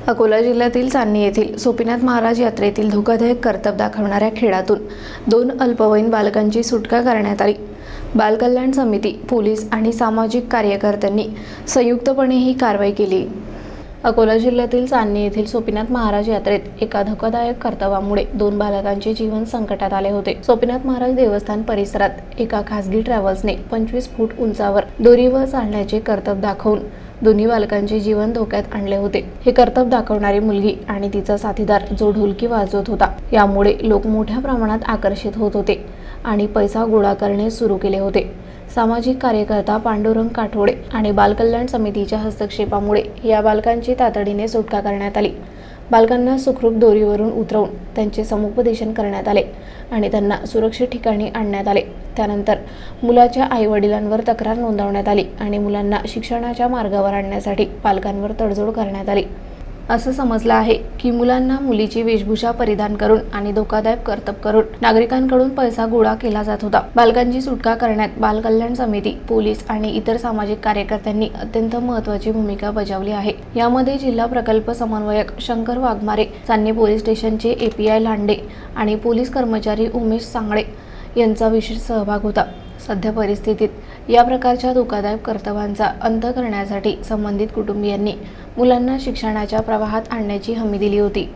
अकोला जिल्ह्यातील चांदणी येथील सोपीनाथ महाराज यात्रेतील धोकादायक कर्तव्य दाखवणाऱ्या खेळातून 2 अल्पवयीन बालकांची सुटका करण्यात आली। बालकल्याण समिती, पोलीस आणि सामाजिक कार्यकर्त्यांनी संयुक्तपणे ही कारवाई केली। अकोला जिल्ह्यातील चांदणी येथील सोपीनाथ महाराज यात्रेत एका धोकादायक कर्तव्यामुळे 2 बालकांचे जीवन संकटात आले होते। सोपीनाथ महाराज देवस्थान परिसरात एका खासगी ट्रॅव्हल्सने 25 फूट उंचावर दोरीवर चालण्याचे कर्तव्य दाखवून दोन्ही बालकांचे जीवन धोक्यात आणले होते। हे कर्तव्य दाखवणारी मुलगी आणि तिचा साथीदार जो ढोलकी वाजवत होता, यामुळे लोक मोठ्या प्रमाणात आकर्षित होत होते आणि पैसा गोळा करणे सुरू केले होते। सामाजिक कार्यकर्ता पांडुरंग काठोडे आणि बालकल्याण समितीच्या हस्तक्षेपामुळे या बालकांची तातडीने सुटका करण्यात आली। बालकांना सुखरूप दोरीवरून उतरवून त्यांचे समुपदेशन करण्यात आले आणि त्यांना सुरक्षित ठिकाणी आणण्यात आले। त्यानंतर मुलाच्या आई-वडिलांवर तक्रार नोंदवण्यात आली आणि मुलांना शिक्षणाच्या मार्गावर आणण्यासाठी पालकांवर तडजोड करण्यात आली। असं समजलं आहे की मुलांना मुलीची वेशभूषा परिधान करून आणि धोकादायक कर्तव्य करून नागरिकांकडून पैसा गोळा केला जात होता। बालकांची सुटका करण्यात बालकल्याण समिती, पोलीस आणि इतर सामाजिक कार्यकर्त्यांनी अत्यंत महत्त्वाची भूमिका बजावली आहे। यामध्ये जिल्हा प्रकल्प समन्वयक शंकर वाघमारे, चांदणी पोलीस स्टेशनचे API लांडे आणि पोलीस कर्मचारी उमेश सांगळे यांचा विशेष सहभाग होता। सध्या परिस्थितीत या प्रकारच्या धोकादायक कर्तव्यांचा अंत करण्यासाठी संबंधित कुटुंबियांनी मुलांना शिक्षणाच्या प्रवाहात आणण्याची हमी दिली होती।